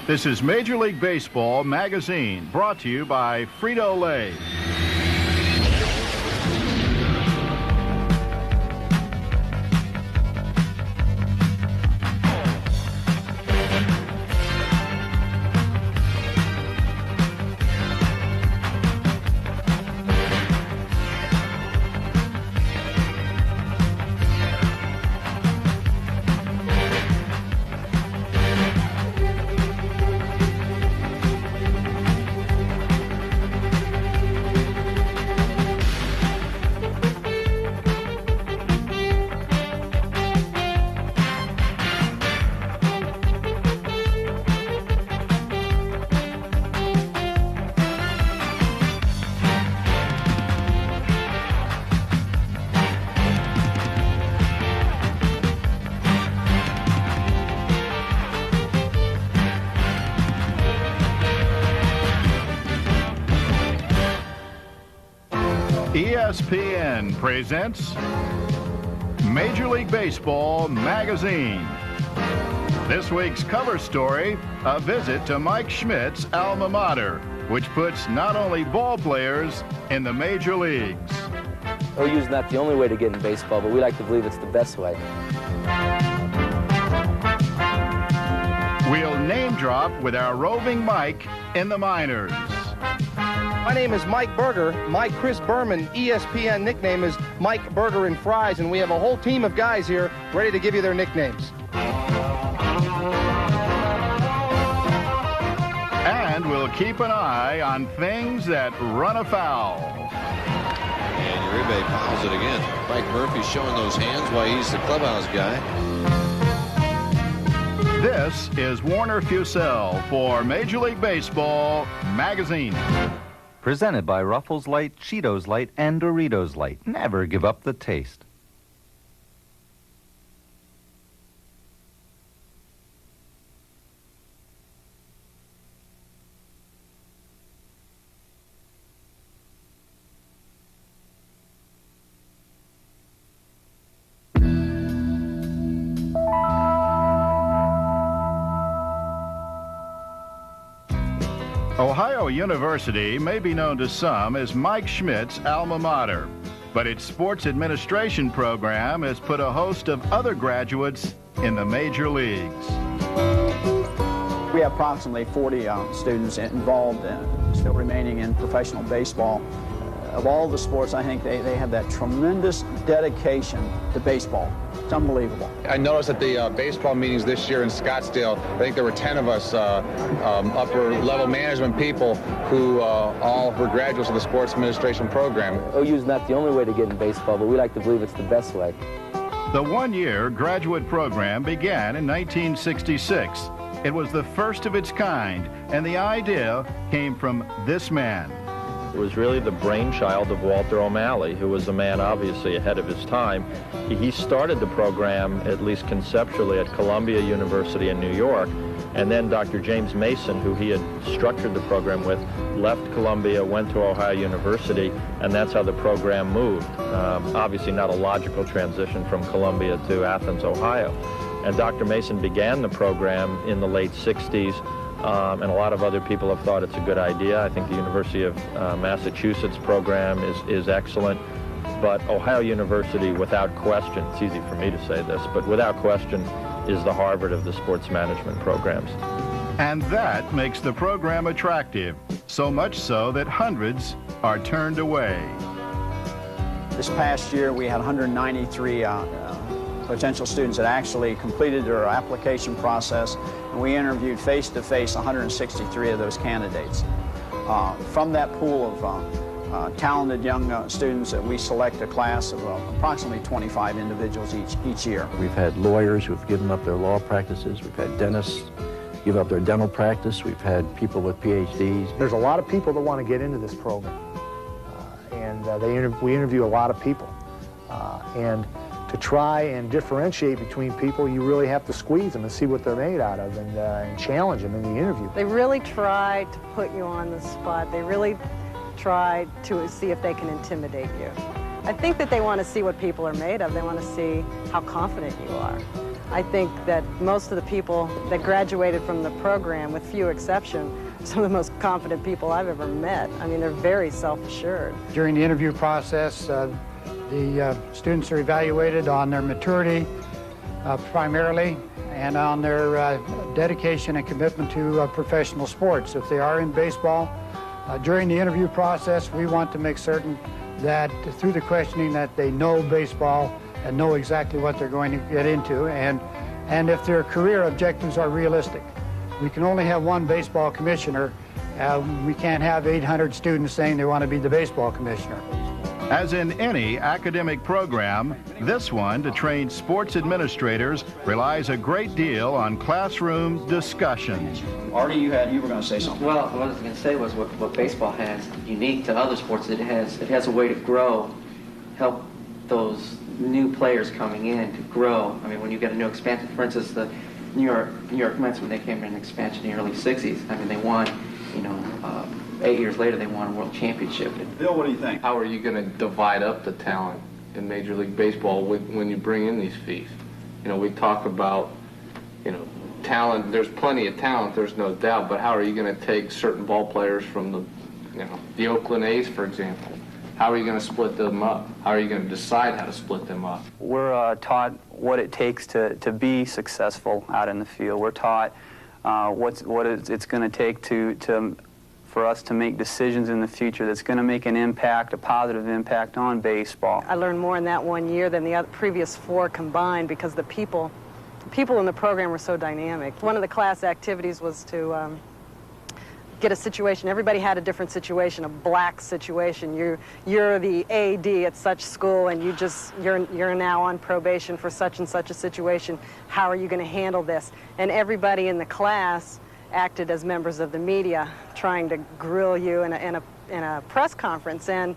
This is Major League Baseball magazine, brought to you by Frito-Lay. ESPN presents Major League Baseball magazine. This week's cover story, a visit to Mike Schmidt's alma mater, which puts not only ball players in the major leagues. OU's not the only way to get in baseball, but we like to believe it's the best way. We'll name drop with our roving Mike in the minors. My name is Mike Berger. My Chris Berman ESPN nickname is Mike Berger and Fries, and we have a whole team of guys here ready to give you their nicknames. And we'll keep an eye on things that run afoul. And Uribe fouls it again. Mike Murphy's showing those hands while he's the clubhouse guy. This is Warner Fusel for Major League Baseball magazine. Presented by Ruffles Light, Cheetos Light, and Doritos Light. Never give up the taste. Ohio University may be known to some as Mike Schmidt's alma mater, but its sports administration program has put a host of other graduates in the major leagues. We have approximately 40 students involved still remaining in professional baseball. Of all the sports, I think they have that tremendous dedication to baseball. It's unbelievable. I noticed at the baseball meetings this year in Scottsdale, I think there were 10 of us upper-level management people who all were graduates of the sports administration program. OU's not the only way to get in baseball, but we like to believe it's the best way. The one-year graduate program began in 1966. It was the first of its kind, and the idea came from this man. It was really the brainchild of Walter O'Malley, who was a man obviously ahead of his time. He started the program, at least conceptually, at Columbia University in New York, and then Dr. James Mason, who he had structured the program with, left Columbia, went to Ohio University, and that's how the program moved. Obviously not a logical transition from Columbia to Athens, Ohio. And Dr. Mason began the program in the late 60s. And a lot of other people have thought it's a good idea. I think the University of Massachusetts program is excellent. But Ohio University, without question, it's easy for me to say this, but without question, is the Harvard of the sports management programs. And that makes the program attractive, so much so that hundreds are turned away. This past year, we had 193 potential students that actually completed their application process, and we interviewed face-to-face 163 of those candidates. From that pool of talented young students, we select a class of approximately 25 individuals each year. We've had lawyers who've given up their law practices. We've had dentists give up their dental practice. We've had people with PhDs. There's a lot of people that want to get into this program, and we interview a lot of people. And to try and differentiate between people, you really have to squeeze them and see what they're made out of and challenge them in the interview. They really try to put you on the spot. They really try to see if they can intimidate you. I think that they want to see what people are made of. They want to see how confident you are. I think that most of the people that graduated from the program, with few exceptions, are some of the most confident people I've ever met. I mean, they're very self-assured. During the interview process, the students are evaluated on their maturity primarily, and on their dedication and commitment to professional sports. If they are in baseball, during the interview process, we want to make certain that through the questioning that they know baseball and know exactly what they're going to get into, and if their career objectives are realistic. We can only have one baseball commissioner. We can't have 800 students saying they want to be the baseball commissioner. As in any academic program, this one, to train sports administrators, relies a great deal on classroom discussions. Artie, you were going to say something. Well, what I was going to say was what baseball has unique to other sports. It has a way to grow, help those new players coming in to grow. I mean, when you get a new expansion, for instance, the New York Mets, when they came in expansion in the early '60s, I mean, they won, 8 years later, they won a world championship. Bill, what do you think? How are you going to divide up the talent in Major League Baseball when you bring in these fees? We talk about, talent. There's plenty of talent, there's no doubt, but how are you going to take certain ball players from the Oakland A's, for example? How are you going to split them up? How are you going to decide how to split them up? We're taught what it takes to be successful out in the field. We're taught what it's going to take for us to make decisions in the future that's going to make an impact, a positive impact on baseball. I learned more in that 1 year than the previous 4 combined because the people in the program were so dynamic. One of the class activities was to get a situation. Everybody had a different situation, a black situation. You're the AD at such school, and you're now on probation for such and such a situation. How are you going to handle this? And everybody in the class acted as members of the media, trying to grill you in a press conference. And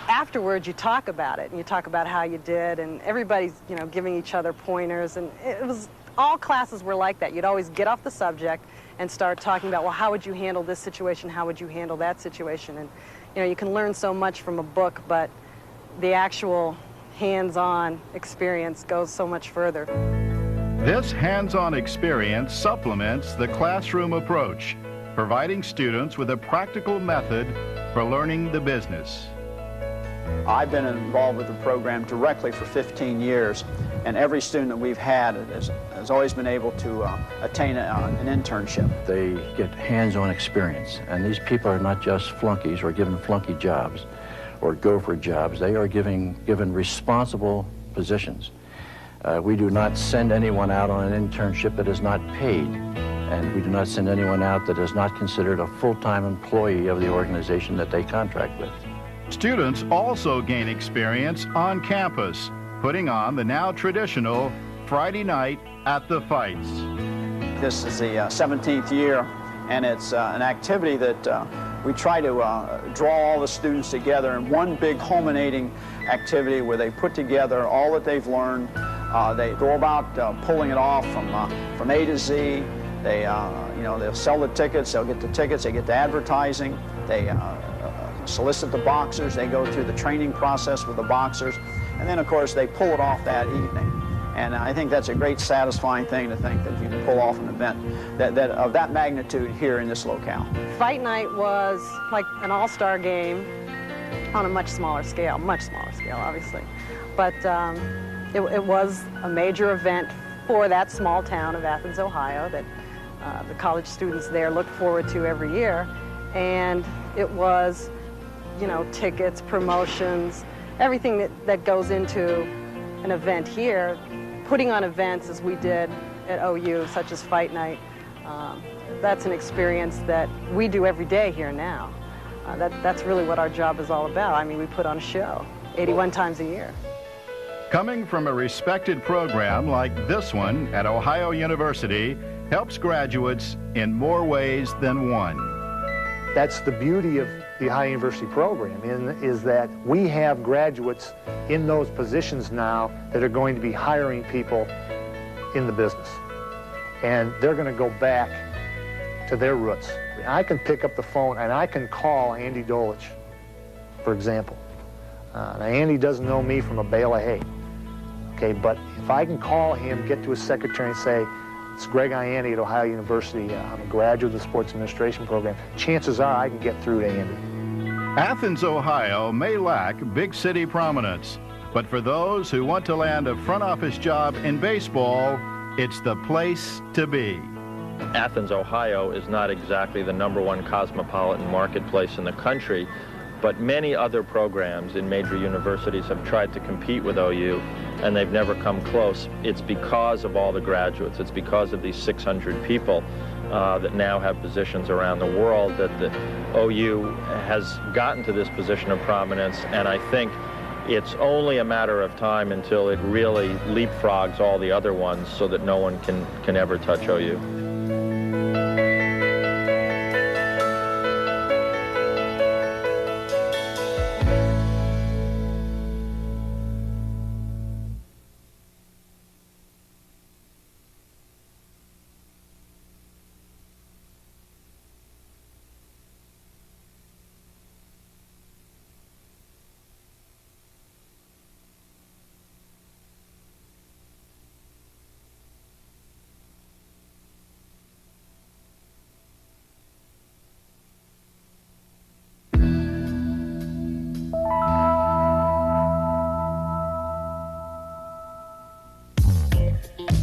afterwards, you talk about it, and you talk about how you did, and everybody's giving each other pointers. And it was all classes were like that. You'd always get off the subject and start talking about, well, how would you handle this situation? How would you handle that situation? And you can learn so much from a book, but the actual hands-on experience goes so much further. This hands-on experience supplements the classroom approach, providing students with a practical method for learning the business. I've been involved with the program directly for 15 years, and every student that we've had has always been able to attain an internship. They get hands-on experience, and these people are not just flunkies or given flunky jobs or gopher jobs. They are given responsible positions. We do not send anyone out on an internship that is not paid, and we do not send anyone out that is not considered a full-time employee of the organization that they contract with. Students also gain experience on campus, putting on the now traditional Friday night at the fights. This is the 17th year, and it's an activity that we try to draw all the students together in one big culminating activity where they put together all that they've learned. They go about pulling it off from A to Z. They'll sell the tickets, they'll get the tickets, they get the advertising, they solicit the boxers, they go through the training process with the boxers, and then of course they pull it off that evening. And I think that's a great satisfying thing to think that you can pull off an event that of that magnitude here in this locale. Fight night was like an all-star game on a much smaller scale obviously. But it was a major event for that small town of Athens, Ohio, that the college students there look forward to every year. And it was, tickets, promotions, everything that goes into an event here, putting on events as we did at OU, such as Fight Night. That's an experience that we do every day here now. That's really what our job is all about. I mean, we put on a show 81 times a year. Coming from a respected program like this one at Ohio University helps graduates in more ways than one. That's the beauty of the Ohio University program, is that we have graduates in those positions now that are going to be hiring people in the business. And they're going to go back to their roots. I can pick up the phone and I can call Andy Dolich, for example. Now, Andy doesn't know me from a bale of hay. Okay, but if I can call him, get to his secretary and say, it's Greg Ianni at Ohio University, I'm a graduate of the sports administration program, chances are I can get through to Andy. Athens, Ohio may lack big city prominence, but for those who want to land a front office job in baseball, it's the place to be. Athens, Ohio is not exactly the #1 cosmopolitan marketplace in the country, but many other programs in major universities have tried to compete with OU, and they've never come close. It's because of all the graduates. It's because of these 600 people that now have positions around the world that the OU has gotten to this position of prominence, and I think it's only a matter of time until it really leapfrogs all the other ones so that no one can ever touch OU.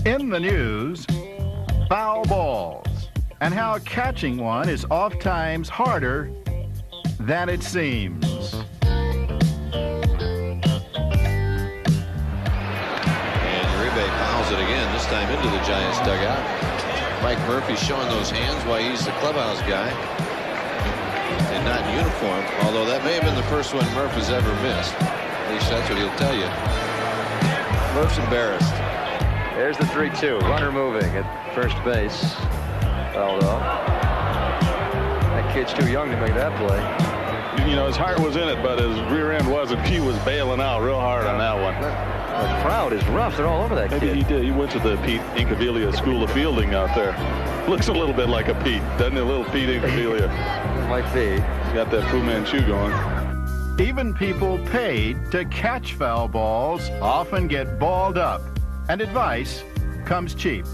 In the news, foul balls, and how catching one is oft-times harder than it seems. And Uribe fouls it again, this time into the Giants dugout. Mike Murphy showing those hands while he's the clubhouse guy. And not in uniform, although that may have been the first one Murph has ever missed. At least that's what he'll tell you. Murph's embarrassed. There's the 3-2. Runner moving at first base. Although that kid's too young to make that play. You know, his heart was in it, but his rear end wasn't. He was bailing out real hard on that one. The crowd is rough. They're all over that kid. Maybe he did. He went to the Pete Incaviglia School of Fielding out there. Looks a little bit like a Pete, doesn't it? A little Pete Incaviglia. Might be. Got that Fu Manchu going. Even people paid to catch foul balls often get balled up, and advice comes cheap.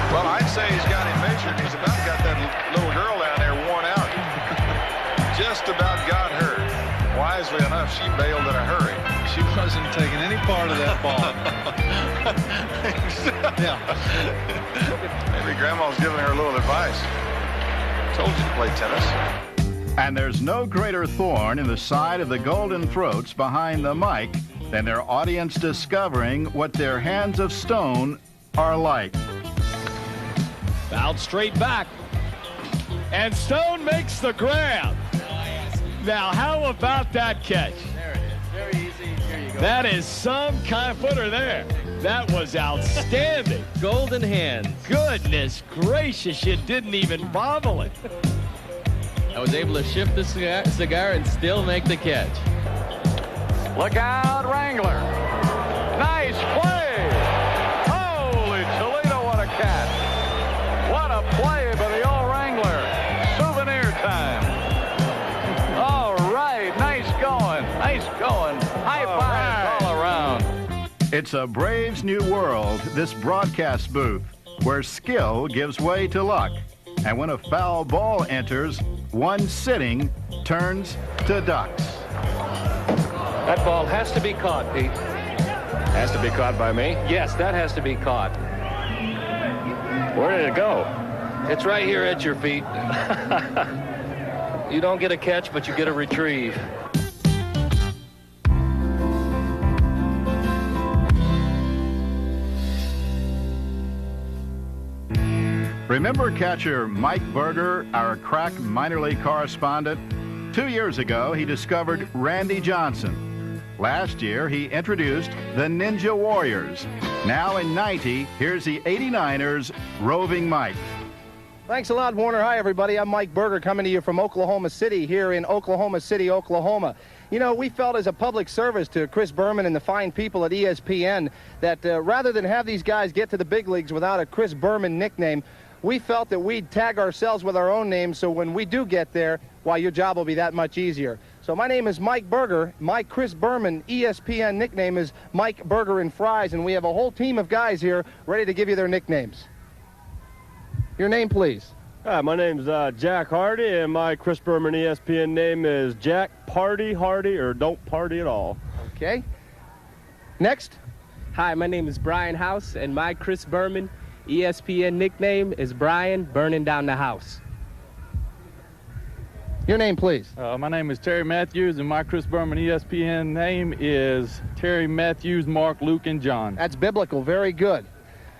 Well, I'd say he's got him measured. He's about got that little girl down there worn out. Just about got her. Wisely enough, she bailed in a hurry. She wasn't taking any part of that ball. Yeah. Maybe Grandma's giving her a little advice. Told you to play tennis. And there's no greater thorn in the side of the Golden Throats behind the mic than their audience discovering what their hands of stone are like. Fouled straight back. And Stone makes the grab. Now, how about that catch? There it is. Very easy. Here you go. That is some kind of footer there. That was outstanding. Golden hands. Goodness gracious, you didn't even bobble it. I was able to shift the cigar and still make the catch. Look out, Wrangler. Nice play. Holy Toledo, what a catch. What a play by the old Wrangler. Souvenir time. All right, nice going. Nice going. High fives all around. It's a Braves new world, this broadcast booth, where skill gives way to luck. And when a foul ball enters, one sitting turns to ducks. That ball has to be caught, Pete. Has to be caught by me? Yes, that has to be caught. Where did it go? It's right here at your feet. You don't get a catch, but you get a retrieve. Remember catcher Mike Berger, our crack minor league correspondent? 2 years ago, he discovered Randy Johnson. Last year, he introduced the Ninja Warriors. Now in 90, here's the 89ers' Roving Mike. Thanks a lot, Warner. Hi, everybody. I'm Mike Berger coming to you from Oklahoma City here in Oklahoma City, Oklahoma. You know, we felt as a public service to Chris Berman and the fine people at ESPN that rather than have these guys get to the big leagues without a Chris Berman nickname, we felt that we'd tag ourselves with our own name so when we do get there, why, your job will be that much easier. So my name is Mike Berger. My Chris Berman ESPN nickname is Mike Berger and Fries, and we have a whole team of guys here ready to give you their nicknames. Your name, please. Hi, my name's Jack Hardy, and my Chris Berman ESPN name is Jack Party Hardy, or Don't Party at All. Okay. Next. Hi, my name is Brian House, and my Chris Berman ESPN nickname is Brian Burning Down the House. Your name, please. My name is Terry Matthews, and my Chris Berman ESPN name is Terry Matthews, Mark, Luke, and John. That's biblical. Very good.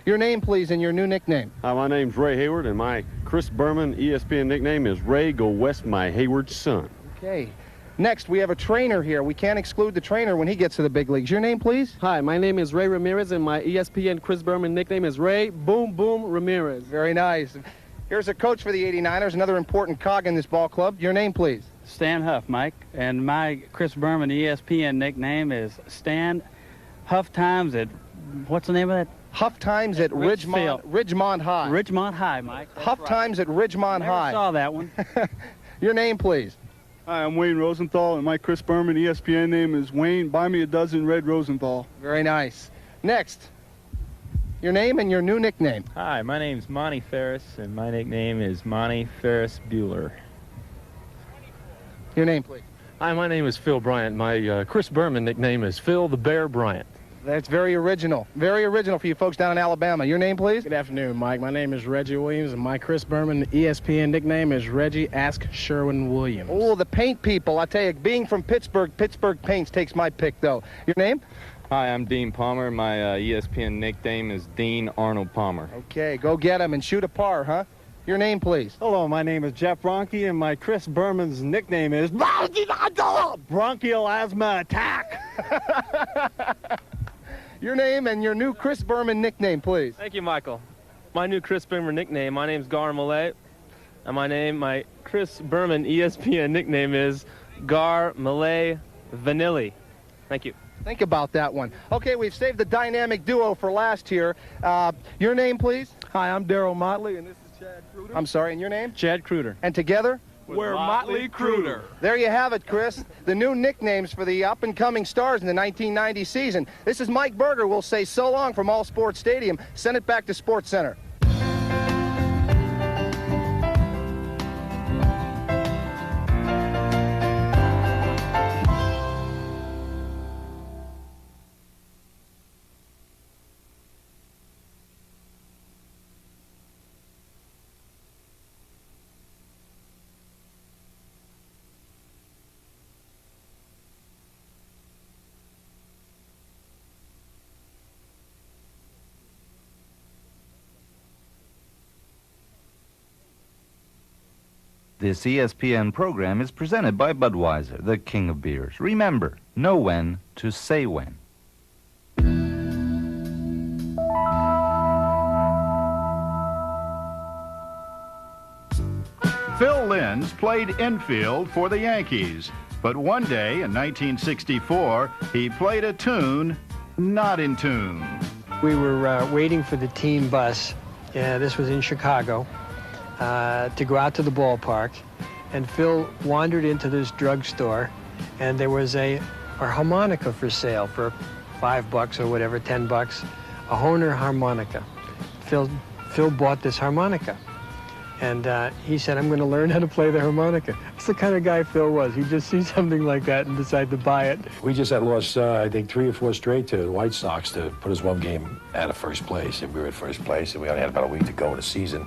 Your name, please, and your new nickname. Hi, my name's Ray Hayward, and my Chris Berman ESPN nickname is Ray Go West, my Hayward son. Okay. Next, we have a trainer here. We can't exclude the trainer when he gets to the big leagues. Your name, please? Hi, my name is Ray Ramirez, and my ESPN Chris Berman nickname is Ray Boom Boom Ramirez. Very nice. Here's a coach for the 89ers, another important cog in this ball club. Your name, please? Stan Huff, Mike. And my Chris Berman ESPN nickname is Stan Huff Times at, what's the name of that? Huff Times at Ridgemont High. Ridgemont High, Mike. Huff Times at Ridgemont High. I saw that one. Your name, please? Hi, I'm Wayne Rosenthal, and my Chris Berman ESPN name is Wayne Buy Me a Dozen Red Rosenthal. Very nice. Next, your name and your new nickname. Hi, my name's Monty Ferris, and my nickname is Monty Ferris Bueller. Your name, please. Hi, my name is Phil Bryant. My Chris Berman nickname is Phil the Bear Bryant. That's very original. Very original for you folks down in Alabama. Your name, please? Good afternoon, Mike. My name is Reggie Williams, and my Chris Berman ESPN nickname is Reggie Ask Sherwin-Williams. Oh, the paint people. I tell you, being from Pittsburgh Paints takes my pick, though. Your name? Hi, I'm Dean Palmer. My ESPN nickname is Dean Arnold Palmer. Okay, go get him and shoot a par, huh? Your name, please. Hello, my name is Jeff Bronke, and my Chris Berman's nickname is Bronchial Asthma Attack. Your name and your new Chris Berman nickname, please. Thank you, Michael. My new Chris Berman nickname, my name's Gar Malay. And my Chris Berman ESPN nickname is Gar Malay Vanilli. Thank you. Think about that one. Okay, we've saved the dynamic duo for last here. Your name, please? Hi, I'm Daryl Motley, and this is Chad Kruder. I'm sorry, and your name? Chad Kruder. And together? We're Motley Kruder. There you have it, Chris. The new nicknames for the up-and-coming stars in the 1990 season. This is Mike Berger. We'll say so long from All Sports Stadium. Send it back to Sports Center. This ESPN program is presented by Budweiser, the king of beers. Remember, know when to say when. Phil Linz played infield for the Yankees, but one day in 1964, he played a tune not in tune. We were waiting for the team bus. This was in Chicago. To go out to the ballpark, and Phil wandered into this drugstore, and there was a harmonica for sale for $5 or whatever, $10, a Hohner harmonica. Phil bought this harmonica, and he said, I'm going to learn how to play the harmonica. That's the kind of guy Phil was. He'd just see something like that and decide to buy it. We just had lost, I think, 3 or 4 straight to the White Sox to put us one game out of first place, and we were at first place, and we only had about a week to go in the season.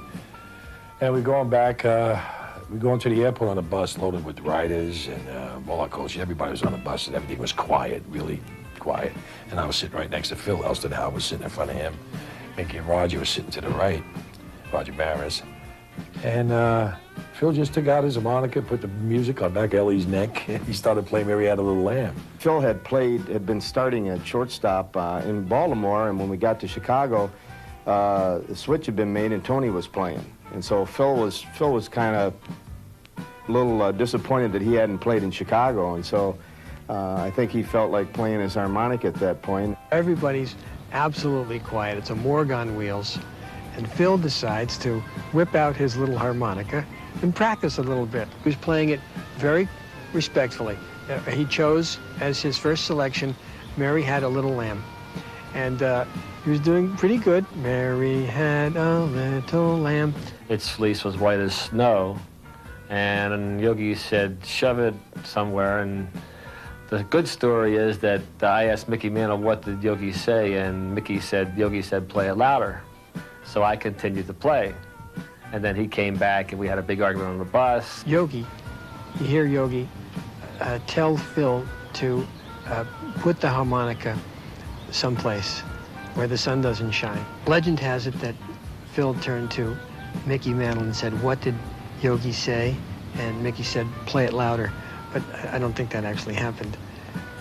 And we're going back, we're going to the airport on a bus loaded with riders and all our coaches. Everybody was on the bus and everything was quiet, really quiet. And I was sitting right next to Phil. Elston Howard was sitting in front of him. Mickey and Roger was sitting to the right, Roger Maris. And Phil just took out his harmonica, put the music on back Ellie's neck, and he started playing Mary Had a Little Lamb. Phil had been starting at shortstop in Baltimore, and when we got to Chicago, the switch had been made and Tony was playing. And so Phil was kind of a little disappointed that he hadn't played in Chicago, and so I think he felt like playing his harmonica at that point. Everybody's absolutely quiet. It's a morgue on wheels, and Phil decides to whip out his little harmonica and practice a little bit. He was playing it very respectfully. He chose as his first selection, Mary Had a Little Lamb. And he was doing pretty good. Mary had a little lamb. Its fleece was white as snow, and Yogi said, shove it somewhere. And the good story is that I asked Mickey Mantle, what did Yogi say? And Yogi said, play it louder. So I continued to play. And then he came back, and we had a big argument on the bus. Yogi, you hear Yogi tell Phil to put the harmonica someplace where the sun doesn't shine. Legend has it that Phil turned to Mickey Mantle and said, what did Yogi say? And Mickey said, play it louder. But I don't think that actually happened.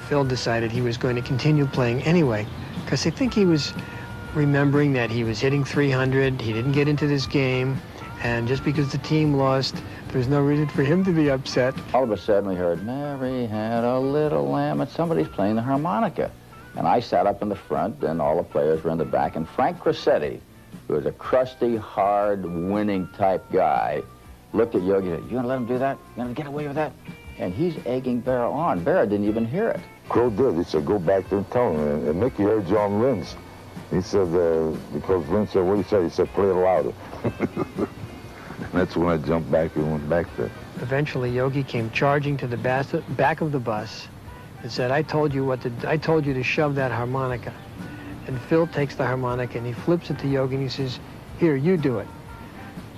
Phil decided he was going to continue playing anyway, because I think he was remembering that he was hitting 300, he didn't get into this game, and just because the team lost, there's no reason for him to be upset. All of a sudden we heard, Mary had a little lamb, and somebody's playing the harmonica. And I sat up in the front, and all the players were in the back, and Frank Cressetti, who was a crusty, hard, winning type guy, looked at Yogi and said, you gonna let him do that? You gonna get away with that? And he's egging Berger on. Berger didn't even hear it. Crow did. He said, go back there and tell him. And Mickey heard you on Linz. He said, because Linz said, what did he say? He said, play it louder. And that's when I jumped back and went back there. Eventually, Yogi came charging to the back of the bus and said, I told you to shove that harmonica. And Phil takes the harmonica and he flips it to Yogi and he says, here, you do it.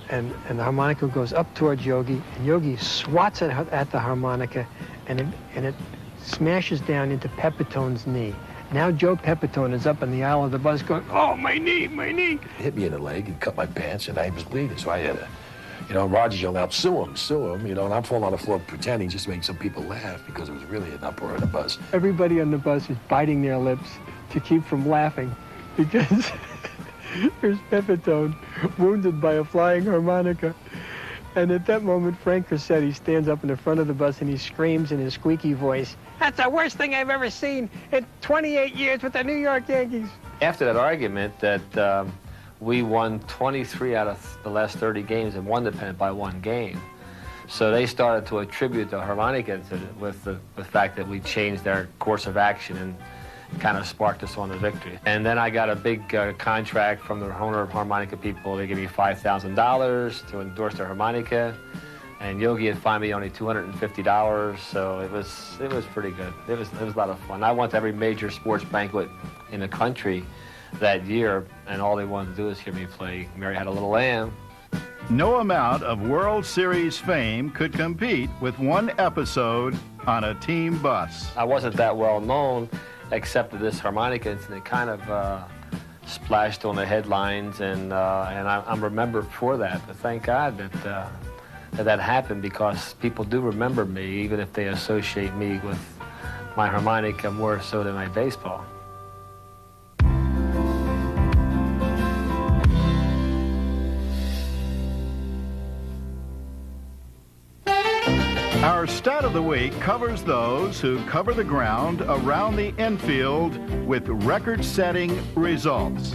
And the harmonica goes up towards Yogi, and Yogi swats it at the harmonica, and it smashes down into Pepitone's knee. Now Joe Pepitone is up in the aisle of the bus going, oh, my knee, my knee. It hit me in the leg and cut my pants, and I was bleeding, so I had to, Roger's yelling out, sue him, and I'm falling on the floor pretending just to make some people laugh because it was really an uproar on the bus. Everybody on the bus is biting their lips to keep from laughing because there's Pepitone wounded by a flying harmonica. And at that moment, Frank Cressetti stands up in the front of the bus and he screams in his squeaky voice, that's the worst thing I've ever seen in 28 years with the New York Yankees. After that argument that we won 23 out of the last 30 games and won the pennant by 1 game. So they started to attribute the harmonica with the fact that we changed our course of action and kind of sparked us on the victory. And then I got a big contract from the owner of harmonica people. They gave me $5,000 to endorse their harmonica. And Yogi had fined me only $250, so it was pretty good. It was a lot of fun. I went to every major sports banquet in the country that year, and all they wanted to do is hear me play Mary Had a Little Lamb. No amount of World Series fame could compete with one episode on a team bus. I wasn't that well known, except that this harmonica incident kind of splashed on the headlines, and I'm remembered for that. But thank God that happened, because people do remember me, even if they associate me with my harmonica more so than my baseball. Our stat of the week covers those who cover the ground around the infield with record-setting results.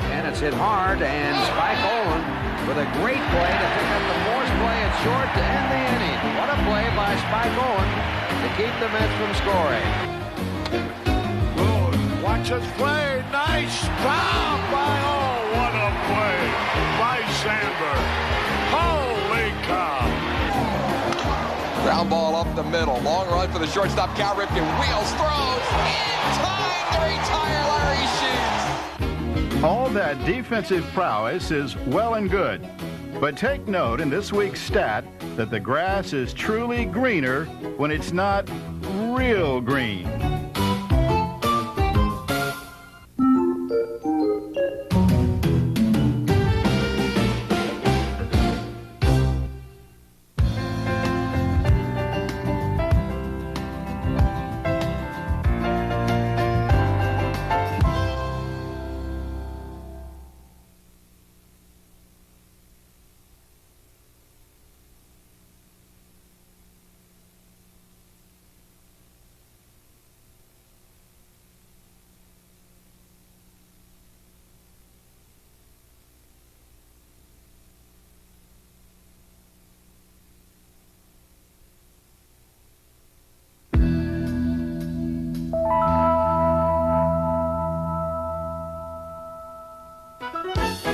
And it's hit hard, and Spike Olin with a great play to pick up the force play at short to end the inning. What a play by Spike Olin to keep the Mets from scoring. Good. Watch us play. Nice stop by, what a play by Sandberg. Holy cow. Ground ball up the middle. Long run for the shortstop. Cal Ripken wheels, throws, in time to retire Larry Sheets. All that defensive prowess is well and good, but take note in this week's stat that the grass is truly greener when it's not real green.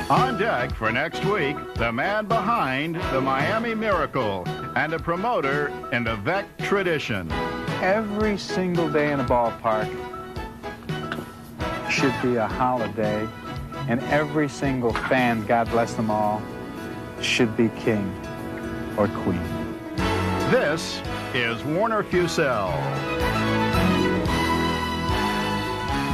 On deck for next week, the man behind the Miami Miracle and a promoter in the Veeck tradition. Every single day in a ballpark should be a holiday, and every single fan, God bless them all, should be king or queen. This is Warner Fusel.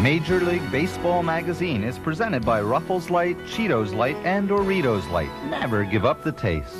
Major League Baseball magazine is presented by Ruffles Light, Cheetos Light, and Doritos Light. Never give up the taste.